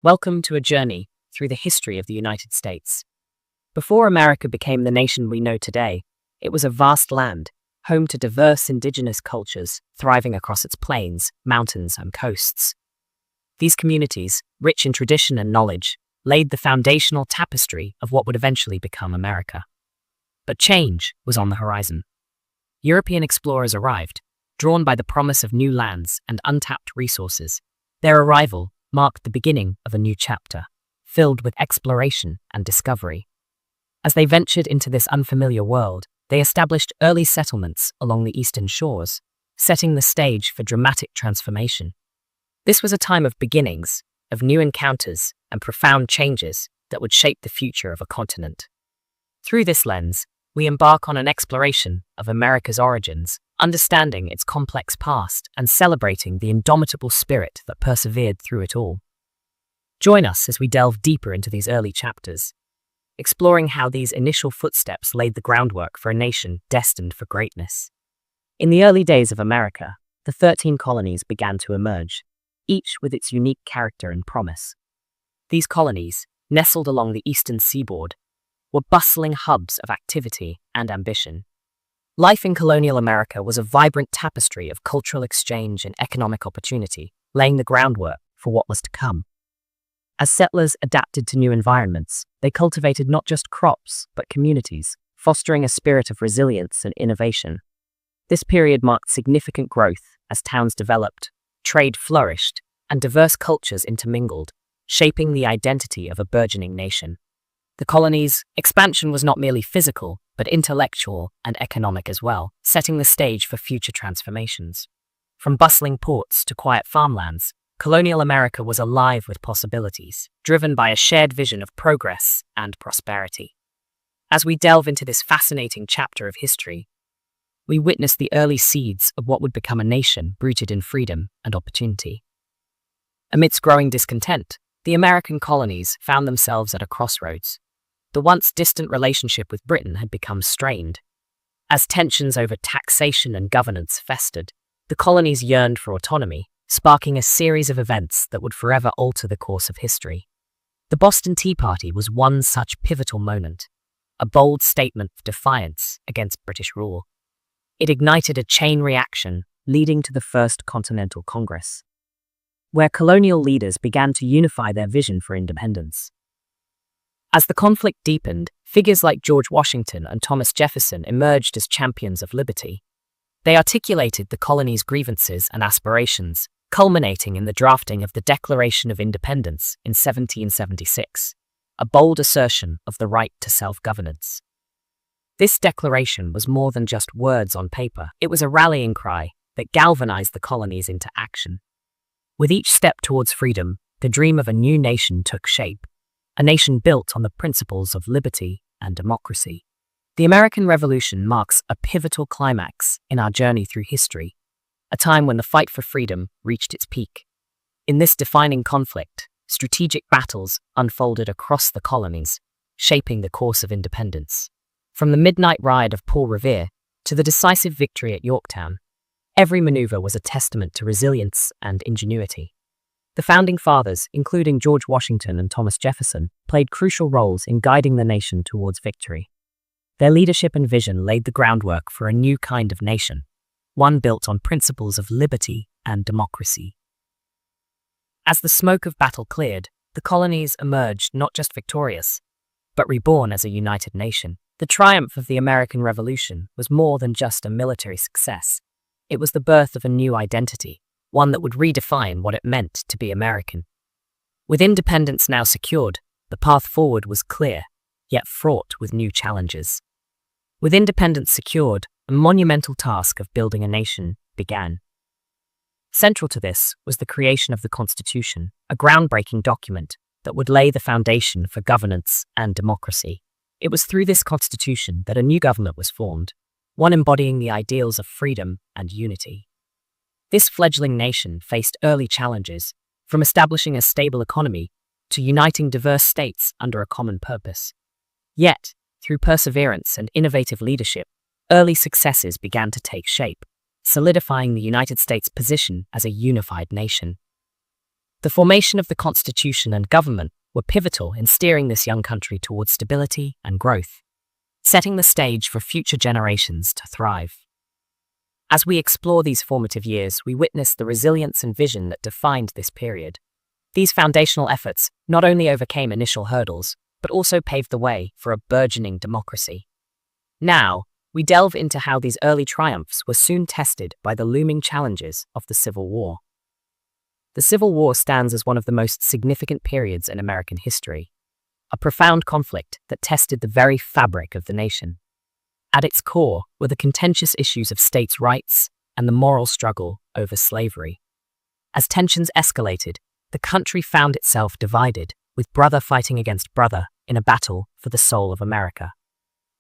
Welcome to a journey through the history of the United States. Before America became the nation we know today, it was a vast land, home to diverse indigenous cultures thriving across its plains, mountains, and coasts. These communities, rich in tradition and knowledge, laid the foundational tapestry of what would eventually become America. But change was on the horizon. European explorers arrived, drawn by the promise of new lands and untapped resources. Their arrival marked the beginning of a new chapter, filled with exploration and discovery. As they ventured into this unfamiliar world, they established early settlements along the eastern shores, setting the stage for dramatic transformation. This was a time of beginnings, of new encounters and profound changes that would shape the future of a continent. Through this lens, we embark on an exploration of America's origins, understanding its complex past and celebrating the indomitable spirit that persevered through it all. Join us as we delve deeper into these early chapters, exploring how these initial footsteps laid the groundwork for a nation destined for greatness. In the early days of America, the 13 colonies began to emerge, each with its unique character and promise. These colonies, nestled along the eastern seaboard, were bustling hubs of activity and ambition. Life in colonial America was a vibrant tapestry of cultural exchange and economic opportunity, laying the groundwork for what was to come. As settlers adapted to new environments, they cultivated not just crops, but communities, fostering a spirit of resilience and innovation. This period marked significant growth as towns developed, trade flourished, and diverse cultures intermingled, shaping the identity of a burgeoning nation. The colonies' expansion was not merely physical, but intellectual and economic as well, setting the stage for future transformations. From bustling ports to quiet farmlands, colonial America was alive with possibilities, driven by a shared vision of progress and prosperity. As we delve into this fascinating chapter of history, we witness the early seeds of what would become a nation rooted in freedom and opportunity. Amidst growing discontent, the American colonies found themselves at a crossroads. The once distant relationship with Britain had become strained. As tensions over taxation and governance festered, the colonies yearned for autonomy, sparking a series of events that would forever alter the course of history. The Boston Tea Party was one such pivotal moment, a bold statement of defiance against British rule. It ignited a chain reaction, leading to the First Continental Congress, where colonial leaders began to unify their vision for independence. As the conflict deepened, figures like George Washington and Thomas Jefferson emerged as champions of liberty. They articulated the colony's grievances and aspirations, culminating in the drafting of the Declaration of Independence in 1776, a bold assertion of the right to self-governance. This declaration was more than just words on paper. It was a rallying cry that galvanized the colonies into action. With each step towards freedom, the dream of a new nation took shape, a nation built on the principles of liberty and democracy. The American Revolution marks a pivotal climax in our journey through history, a time when the fight for freedom reached its peak. In this defining conflict, strategic battles unfolded across the colonies, shaping the course of independence. From the midnight ride of Paul Revere to the decisive victory at Yorktown, every maneuver was a testament to resilience and ingenuity. The founding fathers, including George Washington and Thomas Jefferson, played crucial roles in guiding the nation towards victory. Their leadership and vision laid the groundwork for a new kind of nation, one built on principles of liberty and democracy. As the smoke of battle cleared, the colonies emerged not just victorious, but reborn as a united nation. The triumph of the American Revolution was more than just a military success. It was the birth of a new identity, one that would redefine what it meant to be American. With independence now secured, the path forward was clear, yet fraught with new challenges. With independence secured, a monumental task of building a nation began. Central to this was the creation of the Constitution, a groundbreaking document that would lay the foundation for governance and democracy. It was through this Constitution that a new government was formed, one embodying the ideals of freedom and unity. This fledgling nation faced early challenges, from establishing a stable economy to uniting diverse states under a common purpose. Yet, through perseverance and innovative leadership, early successes began to take shape, solidifying the United States' position as a unified nation. The formation of the Constitution and government were pivotal in steering this young country towards stability and growth, setting the stage for future generations to thrive. As we explore these formative years, we witness the resilience and vision that defined this period. These foundational efforts not only overcame initial hurdles, but also paved the way for a burgeoning democracy. Now, we delve into how these early triumphs were soon tested by the looming challenges of the Civil War. The Civil War stands as one of the most significant periods in American history, a profound conflict that tested the very fabric of the nation. At its core were the contentious issues of states' rights and the moral struggle over slavery. As tensions escalated, the country found itself divided, with brother fighting against brother in a battle for the soul of America.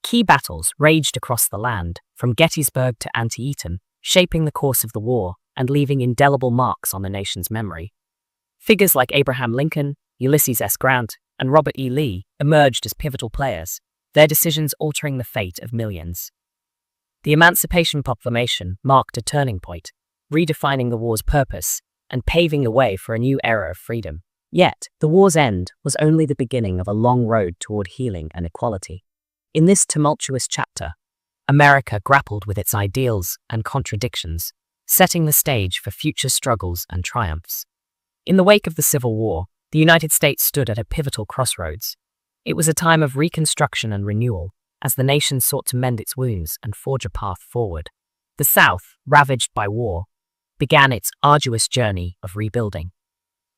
Key battles raged across the land, from Gettysburg to Antietam, shaping the course of the war and leaving indelible marks on the nation's memory. Figures like Abraham Lincoln, Ulysses S. Grant, and Robert E. Lee emerged as pivotal players, their decisions altering the fate of millions. The Emancipation Proclamation marked a turning point, redefining the war's purpose and paving the way for a new era of freedom. Yet, the war's end was only the beginning of a long road toward healing and equality. In this tumultuous chapter, America grappled with its ideals and contradictions, setting the stage for future struggles and triumphs. In the wake of the Civil War, the United States stood at a pivotal crossroads. It was a time of reconstruction and renewal, as the nation sought to mend its wounds and forge a path forward. The South, ravaged by war, began its arduous journey of rebuilding.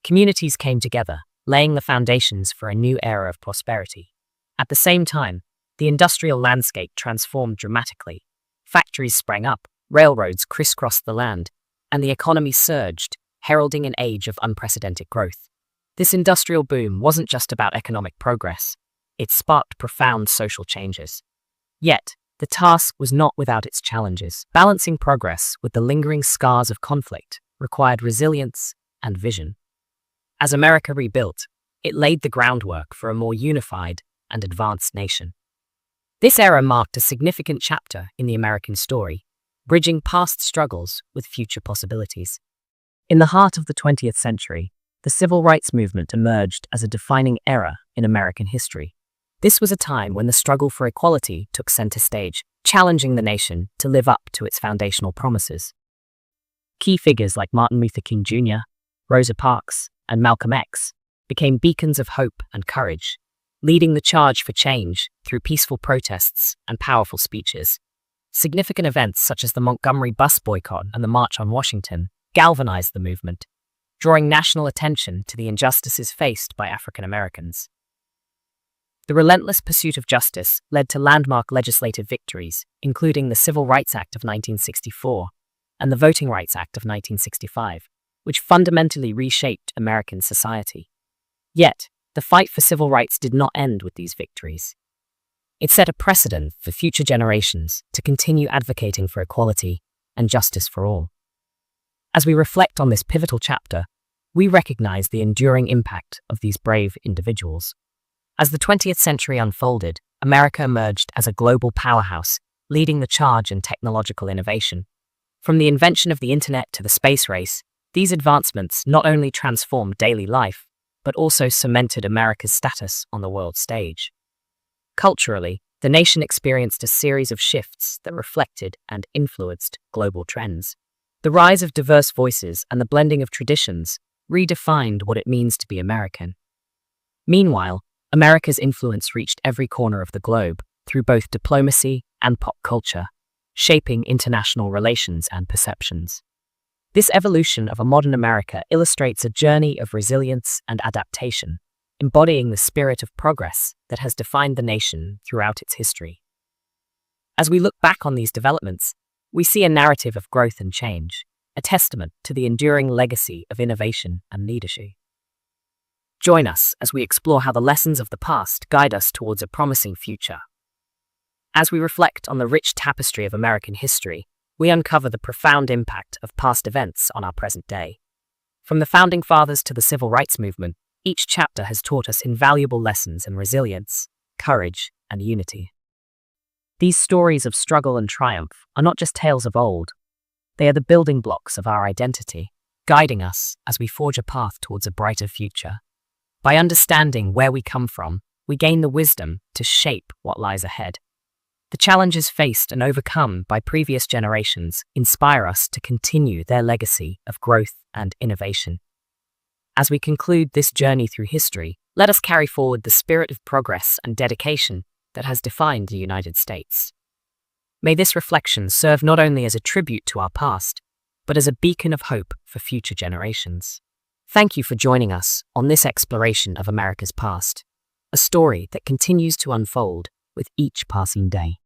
Communities came together, laying the foundations for a new era of prosperity. At the same time, the industrial landscape transformed dramatically. Factories sprang up, railroads crisscrossed the land, and the economy surged, heralding an age of unprecedented growth. This industrial boom wasn't just about economic progress. It sparked profound social changes. Yet, the task was not without its challenges. Balancing progress with the lingering scars of conflict required resilience and vision. As America rebuilt, it laid the groundwork for a more unified and advanced nation. This era marked a significant chapter in the American story, bridging past struggles with future possibilities. In the heart of the 20th century, the civil rights movement emerged as a defining era in American history. This was a time when the struggle for equality took center stage, challenging the nation to live up to its foundational promises. Key figures like Martin Luther King Jr., Rosa Parks, and Malcolm X became beacons of hope and courage, leading the charge for change through peaceful protests and powerful speeches. Significant events such as the Montgomery bus boycott and the March on Washington galvanized the movement, drawing national attention to the injustices faced by African Americans. The relentless pursuit of justice led to landmark legislative victories, including the Civil Rights Act of 1964 and the Voting Rights Act of 1965, which fundamentally reshaped American society. Yet, the fight for civil rights did not end with these victories. It set a precedent for future generations to continue advocating for equality and justice for all. As we reflect on this pivotal chapter, we recognize the enduring impact of these brave individuals. As the 20th century unfolded, America emerged as a global powerhouse, leading the charge in technological innovation. From the invention of the internet to the space race, these advancements not only transformed daily life, but also cemented America's status on the world stage. Culturally, the nation experienced a series of shifts that reflected and influenced global trends. The rise of diverse voices and the blending of traditions redefined what it means to be American. Meanwhile, America's influence reached every corner of the globe through both diplomacy and pop culture, shaping international relations and perceptions. This evolution of a modern America illustrates a journey of resilience and adaptation, embodying the spirit of progress that has defined the nation throughout its history. As we look back on these developments, we see a narrative of growth and change, a testament to the enduring legacy of innovation and leadership. Join us as we explore how the lessons of the past guide us towards a promising future. As we reflect on the rich tapestry of American history, we uncover the profound impact of past events on our present day. From the Founding Fathers to the Civil Rights Movement, each chapter has taught us invaluable lessons in resilience, courage, and unity. These stories of struggle and triumph are not just tales of old. They are the building blocks of our identity, guiding us as we forge a path towards a brighter future. By understanding where we come from, we gain the wisdom to shape what lies ahead. The challenges faced and overcome by previous generations inspire us to continue their legacy of growth and innovation. As we conclude this journey through history, let us carry forward the spirit of progress and dedication that has defined the United States. May this reflection serve not only as a tribute to our past, but as a beacon of hope for future generations. Thank you for joining us on this exploration of America's past, a story that continues to unfold with each passing day.